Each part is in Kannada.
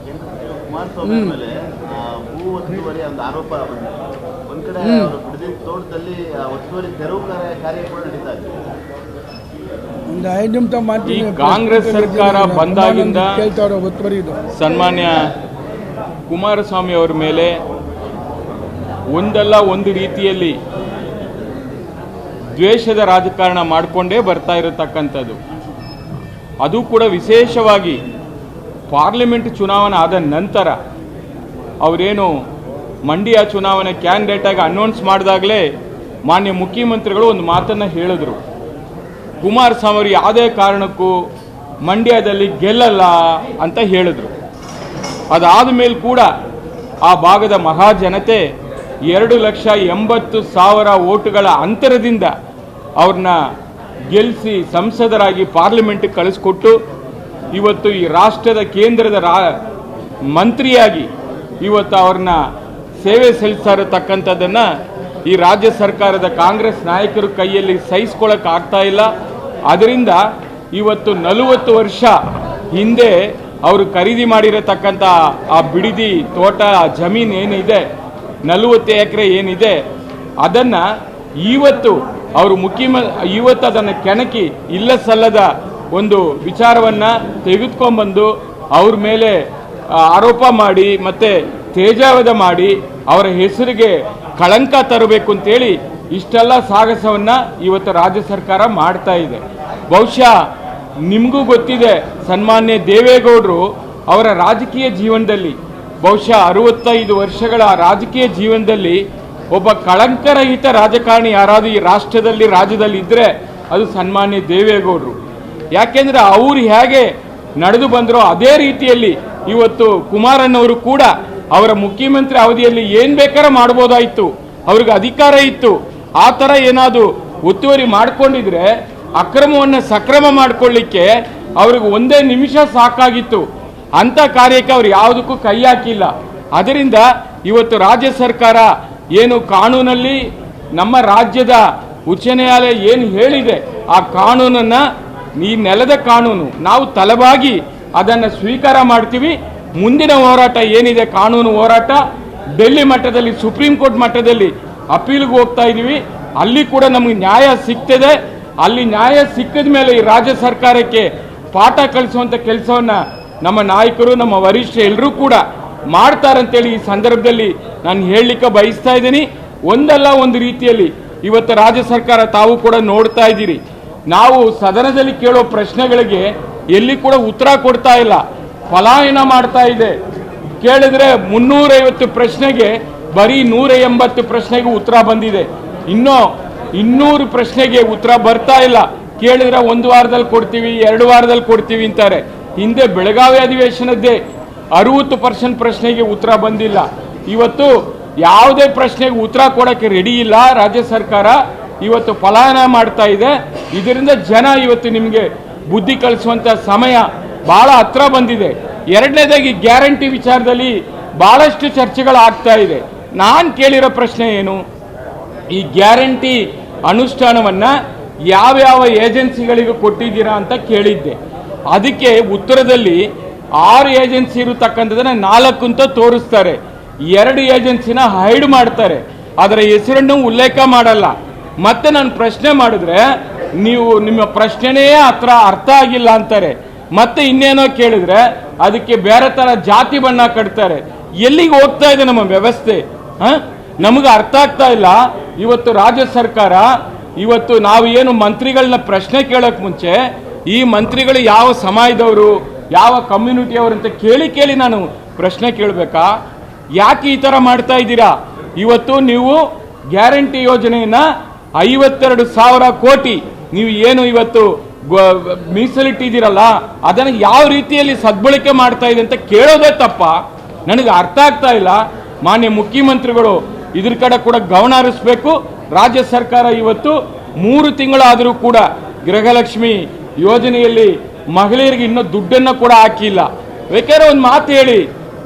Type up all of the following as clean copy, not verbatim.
ಕೇಂದ್ರ ಸಚಿವ ಕುಮಾರಸ್ವಾಮಿ ಮೇಲೆ ಭೂ ಒತ್ತುವರಿ ಒಂದು ಆರೋಪ ಬಂದಿದೆ. ಒಂದ್ ಕಡೆ ಅವರು ಬಿಡದಿ ತೋಟದಲ್ಲಿ ಒತ್ತುವರಿ ತೆರವು ಕಾರ್ಯ ಕೂಡ ನಡೀತಾ ಇದೆ. ಈ ಕಾಂಗ್ರೆಸ್ ಸರ್ಕಾರ ಬಂದಾಗಿಂದ ಸನ್ಮಾನ್ಯ ಕುಮಾರಸ್ವಾಮಿ ಅವರ ಮೇಲೆ ಒಂದಲ್ಲ ಒಂದು ರೀತಿಯಲ್ಲಿ ದ್ವೇಷದ ರಾಜಕಾರಣ ಮಾಡಿಕೊಂಡೇ ಬರ್ತಾ ಇರತಕ್ಕಂಥದ್ದು. ಅದು ಕೂಡ ವಿಶೇಷವಾಗಿ ಪಾರ್ಲಿಮೆಂಟ್ ಚುನಾವಣೆ ಆದ ನಂತರ ಅವರೇನು ಮಂಡ್ಯ ಚುನಾವಣೆ ಕ್ಯಾಂಡಿಡೇಟ್ ಆಗಿ ಅನೌನ್ಸ್ ಮಾಡಿದಾಗಲೇ ಮಾನ್ಯ ಮುಖ್ಯಮಂತ್ರಿಗಳು ಒಂದು ಮಾತನ್ನು ಹೇಳಿದ್ರು, ಕುಮಾರಸ್ವಾಮಿ ಅವರು ಯಾವುದೇ ಕಾರಣಕ್ಕೂ ಮಂಡ್ಯದಲ್ಲಿ ಗೆಲ್ಲಲ್ಲ ಅಂತ ಹೇಳಿದ್ರು. ಅದಾದ ಮೇಲೆ ಕೂಡ ಆ ಭಾಗದ ಮಹಾಜನತೆ 2,80,000 ಓಟುಗಳ ಅಂತರದಿಂದ ಅವ್ರನ್ನ ಗೆಲ್ಲಿಸಿ ಸಂಸದರಾಗಿ ಪಾರ್ಲಿಮೆಂಟ್ಗೆ ಕಳಿಸ್ಕೊಟ್ಟು ಇವತ್ತು ಈ ರಾಷ್ಟ್ರದ ಕೇಂದ್ರದ ಮಂತ್ರಿಯಾಗಿ ಇವತ್ತು ಅವ್ರನ್ನ ಸೇವೆ ಸಲ್ಲಿಸ್ತಾ ಇರತಕ್ಕಂಥದ್ದನ್ನು ಈ ರಾಜ್ಯ ಸರ್ಕಾರದ ಕಾಂಗ್ರೆಸ್ ನಾಯಕರು ಕೈಯಲ್ಲಿ ಸಹಿಸ್ಕೊಳ್ಳೋಕೆ ಆಗ್ತಾ ಇಲ್ಲ. ಅದರಿಂದ ಇವತ್ತು 40 ವರ್ಷ ಹಿಂದೆ ಅವರು ಖರೀದಿ ಮಾಡಿರತಕ್ಕಂಥ ಆ ಬಿಡದಿ ತೋಟ ಜಮೀನು ಏನಿದೆ 40 ಎಕರೆ ಏನಿದೆ ಅದನ್ನು ಇವತ್ತು ಅವರು ಇವತ್ತು ಅದನ್ನು ಕೆಣಕಿ ಇಲ್ಲ ಸಲ್ಲದ ಒಂದು ವಿಚಾರವನ್ನು ತೆಗೆದುಕೊಂಡ್ಬಂದು ಅವ್ರ ಮೇಲೆ ಆರೋಪ ಮಾಡಿ ಮತ್ತೆ ತೇಜಾವಧ ಮಾಡಿ ಅವರ ಹೆಸರಿಗೆ ಕಳಂಕ ತರಬೇಕು ಅಂತೇಳಿ ಇಷ್ಟೆಲ್ಲ ಸಾಹಸವನ್ನು ಇವತ್ತು ರಾಜ್ಯ ಸರ್ಕಾರ ಮಾಡ್ತಾ ಇದೆ. ಬಹುಶಃ ನಿಮಗೂ ಗೊತ್ತಿದೆ, ಸನ್ಮಾನ್ಯ ದೇವೇಗೌಡರು ಅವರ ರಾಜಕೀಯ ಜೀವನದಲ್ಲಿ ಬಹುಶಃ 65 ವರ್ಷಗಳ ರಾಜಕೀಯ ಜೀವನದಲ್ಲಿ ಒಬ್ಬ ಕಳಂಕರಹಿತ ರಾಜಕಾರಣಿ ಯಾರಾದರೂ ಈ ರಾಜ್ಯದಲ್ಲಿ ಇದ್ದರೆ ಅದು ಸನ್ಮಾನ್ಯ ದೇವೇಗೌಡರು. ಯಾಕೆಂದರೆ ಅವರು ಹೇಗೆ ನಡೆದು ಬಂದರೋ ಅದೇ ರೀತಿಯಲ್ಲಿ ಇವತ್ತು ಕುಮಾರಣ್ಣವರು ಕೂಡ ಅವರ ಮುಖ್ಯಮಂತ್ರಿ ಅವಧಿಯಲ್ಲಿ ಏನು ಬೇಕಾದ್ರೆ ಮಾಡ್ಬೋದಾಯಿತು, ಅವ್ರಿಗೆ ಅಧಿಕಾರ ಇತ್ತು. ಆ ಥರ ಏನಾದರೂ ಒತ್ತುವರಿ ಮಾಡಿಕೊಂಡಿದ್ರೆ ಅಕ್ರಮವನ್ನು ಸಕ್ರಮ ಮಾಡಿಕೊಳ್ಳಿಕ್ಕೆ ಅವ್ರಿಗೆ ಒಂದೇ ನಿಮಿಷ ಸಾಕಾಗಿತ್ತು. ಅಂಥ ಕಾರ್ಯಕ್ಕೆ ಅವ್ರು ಯಾವುದಕ್ಕೂ ಕೈ ಹಾಕಿಲ್ಲ. ಅದರಿಂದ ಇವತ್ತು ರಾಜ್ಯ ಸರ್ಕಾರ ಏನು ಕಾನೂನಲ್ಲಿ ನಮ್ಮ ರಾಜ್ಯದ ಉಚ್ಚ ನ್ಯಾಯಾಲಯ ಏನು ಹೇಳಿದೆ ಆ ಕಾನೂನನ್ನು, ಈ ನೆಲದ ಕಾನೂನು ನಾವು ತಲೆಬಾಗಿ ಅದನ್ನು ಸ್ವೀಕಾರ ಮಾಡ್ತೀವಿ. ಮುಂದಿನ ಹೋರಾಟ ಏನಿದೆ ಕಾನೂನು ಹೋರಾಟ ಡೆಲ್ಲಿ ಮಟ್ಟದಲ್ಲಿ ಸುಪ್ರೀಂ ಕೋರ್ಟ್ ಮಟ್ಟದಲ್ಲಿ ಅಪೀಲ್ಗೆ ಹೋಗ್ತಾ ಇದ್ದೀವಿ. ಅಲ್ಲಿ ಕೂಡ ನಮಗೆ ನ್ಯಾಯ ಸಿಗ್ತದೆ. ಅಲ್ಲಿ ನ್ಯಾಯ ಸಿಕ್ಕಿದ ಮೇಲೆ ಈ ರಾಜ್ಯ ಸರ್ಕಾರಕ್ಕೆ ಪಾಠ ಕಲಿಸುವಂಥ ಕೆಲಸವನ್ನು ನಮ್ಮ ನಾಯಕರು ನಮ್ಮ ವರಿಷ್ಠ ಎಲ್ಲರೂ ಕೂಡ ಮಾಡ್ತಾರಂತೇಳಿ ಈ ಸಂದರ್ಭದಲ್ಲಿ ನಾನು ಹೇಳಲಿಕ್ಕೆ ಬಯಸ್ತಾ ಇದ್ದೀನಿ. ಒಂದಲ್ಲ ಒಂದು ರೀತಿಯಲ್ಲಿ ಇವತ್ತು ರಾಜ್ಯ ಸರ್ಕಾರ ತಾವು ಕೂಡ ನೋಡ್ತಾ ಇದ್ದೀರಿ, ನಾವು ಸದನದಲ್ಲಿ ಕೇಳೋ ಪ್ರಶ್ನೆಗಳಿಗೆ ಎಲ್ಲಿ ಕೂಡ ಉತ್ತರ ಕೊಡ್ತಾ ಇಲ್ಲ, ಪಲಾಯನ ಮಾಡ್ತಾ ಇದೆ. ಕೇಳಿದ್ರೆ 350 ಪ್ರಶ್ನೆಗೆ ಬರೀ 180 ಪ್ರಶ್ನೆಗೆ ಉತ್ತರ ಬಂದಿದೆ. ಇನ್ನೂ 200 ಪ್ರಶ್ನೆಗೆ ಉತ್ತರ ಬರ್ತಾ ಇಲ್ಲ. ಕೇಳಿದ್ರೆ 1 ವಾರದಲ್ಲಿ ಕೊಡ್ತೀವಿ, 2 ವಾರದಲ್ಲಿ ಕೊಡ್ತೀವಿ ಅಂತಾರೆ. ಹಿಂದೆ ಬೆಳಗಾವಿ ಅಧಿವೇಶನದ್ದೇ 60% ಪ್ರಶ್ನೆಗೆ ಉತ್ತರ ಬಂದಿಲ್ಲ. ಇವತ್ತು ಯಾವುದೇ ಪ್ರಶ್ನೆಗೆ ಉತ್ತರ ಕೊಡೋಕ್ಕೆ ರೆಡಿ ಇಲ್ಲ ರಾಜ್ಯ ಸರ್ಕಾರ. ಇವತ್ತು ಪಲಾಯನ ಮಾಡ್ತಾ ಇದೆ. ಇದರಿಂದ ಜನ ಇವತ್ತು ನಿಮಗೆ ಬುದ್ಧಿ ಕಲಿಸುವಂಥ ಸಮಯ ಭಾಳ ಹತ್ರ ಬಂದಿದೆ. ಎರಡನೇದಾಗಿ ಗ್ಯಾರಂಟಿ ವಿಚಾರದಲ್ಲಿ ಭಾಳಷ್ಟು ಚರ್ಚೆಗಳಾಗ್ತಾ ಇದೆ. ನಾನು ಕೇಳಿರೋ ಪ್ರಶ್ನೆ ಏನು, ಈ ಗ್ಯಾರಂಟಿ ಅನುಷ್ಠಾನವನ್ನು ಯಾವ್ಯಾವ ಏಜೆನ್ಸಿಗಳಿಗೂ ಕೊಟ್ಟಿದ್ದೀರಾ ಅಂತ ಕೇಳಿದ್ದೆ. ಅದಕ್ಕೆ ಉತ್ತರದಲ್ಲಿ 6 ಏಜೆನ್ಸಿ ಇರತಕ್ಕಂಥದ್ದನ್ನು 4 ಅಂತ ತೋರಿಸ್ತಾರೆ. 2 ಏಜೆನ್ಸಿನ ಹೈಡ್ ಮಾಡ್ತಾರೆ, ಅದರ ಹೆಸರನ್ನು ಉಲ್ಲೇಖ ಮಾಡಲ್ಲ. ಮತ್ತೆ ನಾನು ಪ್ರಶ್ನೆ ಮಾಡಿದ್ರೆ ನೀವು ನಿಮ್ಮ ಪ್ರಶ್ನೆನೇ ಅರ್ಥ ಆಗಿಲ್ಲ ಅಂತಾರೆ. ಮತ್ತೆ ಇನ್ನೇನೋ ಕೇಳಿದ್ರೆ ಅದಕ್ಕೆ ಬೇರೆ ಥರ ಜಾತಿ ಬಣ್ಣ ಕಟ್ತಾರೆ. ಎಲ್ಲಿಗೆ ಹೋಗ್ತಾ ಇದೆ ನಮ್ಮ ವ್ಯವಸ್ಥೆ? ನಮಗೆ ಅರ್ಥ ಆಗ್ತಾ ಇಲ್ಲ. ಇವತ್ತು ರಾಜ್ಯ ಸರ್ಕಾರ ಇವತ್ತು ನಾವು ಏನು ಮಂತ್ರಿಗಳನ್ನ ಪ್ರಶ್ನೆ ಕೇಳೋಕ್ಕೆ ಮುಂಚೆ ಈ ಮಂತ್ರಿಗಳು ಯಾವ ಸಮಾಜದವರು ಯಾವ ಕಮ್ಯುನಿಟಿಯವರು ಅಂತ ಕೇಳಿ ನಾನು ಪ್ರಶ್ನೆ ಕೇಳಬೇಕಾ? ಯಾಕೆ ಈ ಥರ ಮಾಡ್ತಾ ಇದ್ದೀರಾ? ಇವತ್ತು ನೀವು ಗ್ಯಾರಂಟಿ ಯೋಜನೆಯನ್ನು 52,000 ಕೋಟಿ ನೀವು ಏನು ಇವತ್ತು ಮೀಸಲಿಟ್ಟಿದ್ದೀರಲ್ಲ ಅದನ್ನು ಯಾವ ರೀತಿಯಲ್ಲಿ ಸದ್ಬಳಕೆ ಮಾಡ್ತಾ ಇದೆ ಅಂತ ಕೇಳೋದೇ ತಪ್ಪ? ನನಗೆ ಅರ್ಥ ಆಗ್ತಾ ಇಲ್ಲ. ಮಾನ್ಯ ಮುಖ್ಯಮಂತ್ರಿಗಳು ಇದ್ರ ಕಡೆ ಕೂಡ ಗಮನ ಹರಿಸಬೇಕು. ರಾಜ್ಯ ಸರ್ಕಾರ ಇವತ್ತು 3 ತಿಂಗಳಾದರೂ ಕೂಡ ಗೃಹಲಕ್ಷ್ಮಿ ಯೋಜನೆಯಲ್ಲಿ ಮಹಿಳೆಯರಿಗೆ ಇನ್ನೂ ದುಡ್ಡನ್ನು ಕೂಡ ಹಾಕಿಲ್ಲ. ಬೇಕಾದ್ರೆ ಒಂದು ಮಾತು ಹೇಳಿ,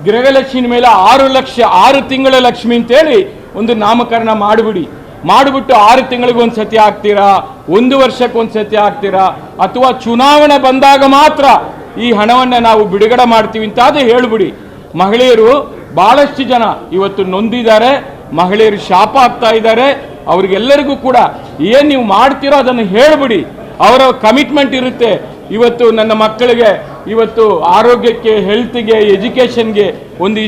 ಗೃಹಲಕ್ಷ್ಮಿ ಮೇಲೆ 6 ಲಕ್ಷ 6 ತಿಂಗಳ ಲಕ್ಷ್ಮಿ ಅಂತೇಳಿ ಒಂದು ನಾಮಕರಣ ಮಾಡಿಬಿಟ್ಟು 6 ತಿಂಗಳಿಗೆ ಒಂದು ಸತಿ ಹಾಕ್ತೀರಾ, 1 ವರ್ಷಕ್ಕೆ ಒಂದು ಸತಿ ಹಾಕ್ತೀರಾ, ಅಥವಾ ಚುನಾವಣೆ ಬಂದಾಗ ಮಾತ್ರ ಈ ಹಣವನ್ನು ನಾವು ಬಿಡುಗಡೆ ಮಾಡ್ತೀವಿ ಅಂತ ಅದು ಹೇಳ್ಬಿಡಿ. ಮಹಿಳೆಯರು ಬಹಳಷ್ಟು ಜನ ಇವತ್ತು ನೊಂದಿದ್ದಾರೆ, ಮಹಿಳೆಯರು ಶಾಪ ಆಗ್ತಾ ಇದ್ದಾರೆ. ಅವ್ರಿಗೆಲ್ಲರಿಗೂ ಕೂಡ ಏನು ನೀವು ಮಾಡ್ತೀರೋ ಅದನ್ನು ಹೇಳ್ಬಿಡಿ. ಅವರ ಕಮಿಟ್ಮೆಂಟ್ ಇರುತ್ತೆ. ಇವತ್ತು ನನ್ನ ಮಕ್ಕಳಿಗೆ ಇವತ್ತು ಆರೋಗ್ಯಕ್ಕೆ, ಹೆಲ್ತ್ಗೆ, ಎಜುಕೇಷನ್ಗೆ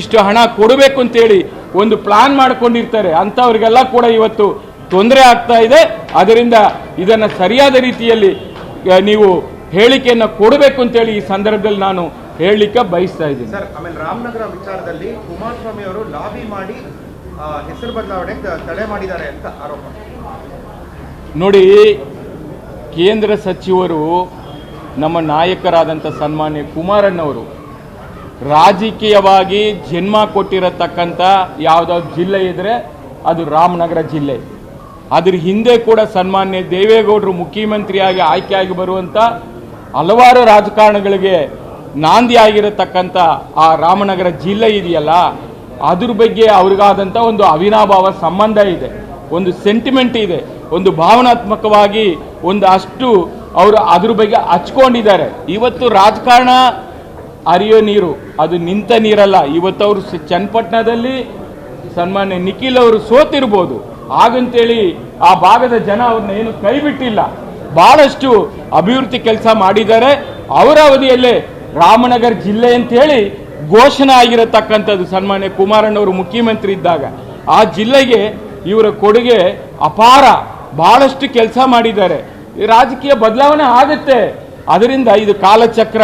ಇಷ್ಟು ಹಣ ಕೊಡಬೇಕು ಅಂತೇಳಿ ಒಂದು ಪ್ಲಾನ್ ಮಾಡ್ಕೊಂಡಿರ್ತಾರೆ. ಅಂಥವ್ರಿಗೆಲ್ಲ ಕೂಡ ಇವತ್ತು ತೊಂದರೆ ಆಗ್ತಾ ಇದೆ. ಅದರಿಂದ ಇದನ್ನು ಸರಿಯಾದ ರೀತಿಯಲ್ಲಿ ನೀವು ಹೇಳಿಕೆಯನ್ನು ಕೊಡಬೇಕು ಅಂತೇಳಿ ಈ ಸಂದರ್ಭದಲ್ಲಿ ನಾನು ಹೇಳಲಿಕ್ಕೆ ಬಯಸ್ತಾ ಇದ್ದೀನಿ. ಸರ್, ಆಮೇಲೆ ರಾಮನಗರ ವಿಚಾರದಲ್ಲಿ ಕುಮಾರಸ್ವಾಮಿ ಅವರು ಲಾಬಿ ಮಾಡಿ ಹೆಸರು ಬದಲಾವಣೆ ತಡೆ ಮಾಡಿದ್ದಾರೆ ಅಂತ ಆರೋಪ. ನೋಡಿ, ಕೇಂದ್ರ ಸಚಿವರು ನಮ್ಮ ನಾಯಕರಾದಂಥ ಸನ್ಮಾನ್ಯ ಕುಮಾರಣ್ಣವರು ರಾಜಕೀಯವಾಗಿ ಜನ್ಮ ಕೊಟ್ಟಿರತಕ್ಕಂಥ ಯಾವುದಾದ್ರು ಜಿಲ್ಲೆ ಇದ್ದರೆ ಅದು ರಾಮನಗರ ಜಿಲ್ಲೆ. ಅದ್ರ ಹಿಂದೆ ಕೂಡ ಸನ್ಮಾನ್ಯ ದೇವೇಗೌಡರು ಮುಖ್ಯಮಂತ್ರಿಯಾಗಿ ಆಯ್ಕೆಯಾಗಿ ಬರುವಂಥ ಹಲವಾರು ರಾಜಕಾರಣಗಳಿಗೆ ನಾಂದಿ ಆಗಿರತಕ್ಕಂಥ ಆ ರಾಮನಗರ ಜಿಲ್ಲೆ ಇದೆಯಲ್ಲ, ಅದ್ರ ಬಗ್ಗೆ ಅವ್ರಿಗಾದಂಥ ಒಂದು ಅವಿನಾಭಾವ ಸಂಬಂಧ ಇದೆ, ಒಂದು ಸೆಂಟಿಮೆಂಟ್ ಇದೆ, ಒಂದು ಭಾವನಾತ್ಮಕವಾಗಿ ಅಷ್ಟು ಅವರು ಅದ್ರ ಬಗ್ಗೆ ಹಚ್ಕೊಂಡಿದ್ದಾರೆ. ಇವತ್ತು ರಾಜಕಾರಣ ಹರಿಯೋ ನೀರು, ಅದು ನಿಂತ ನೀರಲ್ಲ. ಇವತ್ತು ಅವರು ಚನ್ನಪಟ್ಟಣದಲ್ಲಿ ಸನ್ಮಾನ್ಯ ನಿಖಿಲ್ ಅವರು ಸೋತಿರ್ಬೋದು, ಹಾಗಂತೇಳಿ ಆ ಭಾಗದ ಜನ ಅವ್ರನ್ನ ಏನು ಕೈ ಬಿಟ್ಟಿಲ್ಲ. ಬಹಳಷ್ಟು ಅಭಿವೃದ್ಧಿ ಕೆಲಸ ಮಾಡಿದ್ದಾರೆ. ಅವರ ಅವಧಿಯಲ್ಲೇ ರಾಮನಗರ ಜಿಲ್ಲೆ ಅಂತೇಳಿ ಘೋಷಣೆ ಆಗಿರತಕ್ಕಂಥದ್ದು ಸನ್ಮಾನ್ಯ ಕುಮಾರಣ್ಣವರು ಮುಖ್ಯಮಂತ್ರಿ ಇದ್ದಾಗ. ಆ ಜಿಲ್ಲೆಗೆ ಇವರ ಕೊಡುಗೆ ಅಪಾರ. ಬಹಳಷ್ಟು ಕೆಲಸ ಮಾಡಿದ್ದಾರೆ. ರಾಜಕೀಯ ಬದಲಾವಣೆ ಆಗುತ್ತೆ. ಅದರಿಂದ ಇದು ಕಾಲಚಕ್ರ.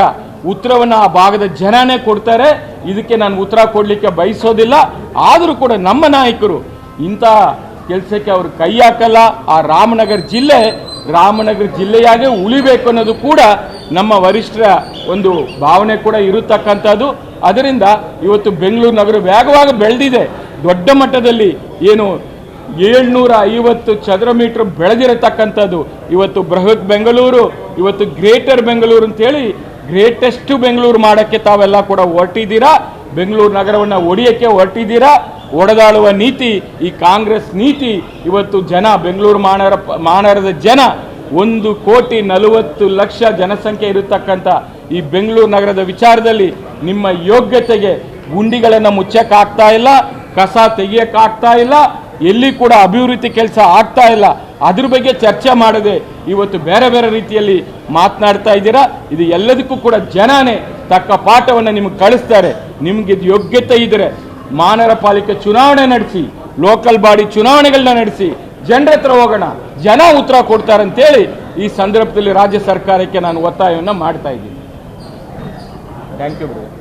ಉತ್ತರವನ್ನು ಆ ಭಾಗದ ಜನನೇ ಕೊಡ್ತಾರೆ. ಇದಕ್ಕೆ ನಾನು ಉತ್ತರ ಕೊಡಲಿಕ್ಕೆ ಬಯಸೋದಿಲ್ಲ. ಆದರೂ ಕೂಡ ನಮ್ಮ ನಾಯಕರು ಇಂಥ ಕೆಲಸಕ್ಕೆ ಅವರು ಕೈ ಹಾಕಲ್ಲ. ಆ ರಾಮನಗರ ಜಿಲ್ಲೆಯಾಗೆ ಉಳಿಬೇಕು ಅನ್ನೋದು ಕೂಡ ನಮ್ಮ ವರಿಷ್ಠರ ಒಂದು ಭಾವನೆ ಕೂಡ ಇರತಕ್ಕಂಥದ್ದು. ಅದರಿಂದ ಇವತ್ತು ಬೆಂಗಳೂರು ನಗರ ವೇಗವಾಗಿ ಬೆಳೆದಿದೆ. ದೊಡ್ಡ ಮಟ್ಟದಲ್ಲಿ ಏನು 750 ಚದರ ಮೀಟರ್ ಬೆಳೆದಿರತಕ್ಕಂಥದ್ದು. ಇವತ್ತು ಬೃಹತ್ ಬೆಂಗಳೂರು, ಇವತ್ತು ಗ್ರೇಟರ್ ಬೆಂಗಳೂರು ಅಂತೇಳಿ ಗ್ರೇಟೆಸ್ಟ್ ಬೆಂಗಳೂರು ಮಾಡೋಕ್ಕೆ ತಾವೆಲ್ಲ ಕೂಡ ಹೊರಟಿದ್ದೀರಾ. ಬೆಂಗಳೂರು ನಗರವನ್ನು ಒಡೆಯೋಕ್ಕೆ ಹೊರಟಿದ್ದೀರಾ. ಒಡೆದಾಳುವ ನೀತಿ ಈ ಕಾಂಗ್ರೆಸ್ ನೀತಿ. ಇವತ್ತು ಜನ, ಬೆಂಗಳೂರು ಮಹಾನಗರದ ಜನ 1,40,00,000 ಜನಸಂಖ್ಯೆ ಇರತಕ್ಕಂಥ ಈ ಬೆಂಗಳೂರು ನಗರದ ವಿಚಾರದಲ್ಲಿ ನಿಮ್ಮ ಯೋಗ್ಯತೆಗೆ ಗುಂಡಿಗಳನ್ನು ಮುಚ್ಚಕ್ಕಾಗ್ತಾ ಇಲ್ಲ, ಕಸ ತೆಗಿಯಕ್ಕಾಗ್ತಾ ಇಲ್ಲ, ಎಲ್ಲಿ ಕೂಡ ಅಭಿವೃದ್ಧಿ ಕೆಲಸ ಆಗ್ತಾ ಇಲ್ಲ. ಅದ್ರ ಬಗ್ಗೆ ಚರ್ಚೆ ಮಾಡದೆ ಇವತ್ತು ಬೇರೆ ಬೇರೆ ರೀತಿಯಲ್ಲಿ ಮಾತನಾಡ್ತಾ ಇದ್ದೀರಾ. ಇದು ಎಲ್ಲದಕ್ಕೂ ಕೂಡ ಜನನೇ ತಕ್ಕ ಪಾಠವನ್ನು ನಿಮಗೆ ಕಳಿಸ್ತಾರೆ. ನಿಮಗೆ ಯೋಗ್ಯತೆ ಇದ್ದರೆ ಮಹಾನಗರ ಪಾಲಿಕೆ ಚುನಾವಣೆ ನಡೆಸಿ, ಲೋಕಲ್ ಬಾಡಿ ಚುನಾವಣೆಗಳನ್ನ ನಡೆಸಿ, ಜನರ ಹತ್ರ ಹೋಗೋಣ, ಜನ ಉತ್ತರ ಕೊಡ್ತಾರಂತೇಳಿ ಈ ಸಂದರ್ಭದಲ್ಲಿ ರಾಜ್ಯ ಸರ್ಕಾರಕ್ಕೆ ನಾನು ಒತ್ತಾಯವನ್ನು ಮಾಡ್ತಾ ಇದ್ದೀನಿ. Thank you brother.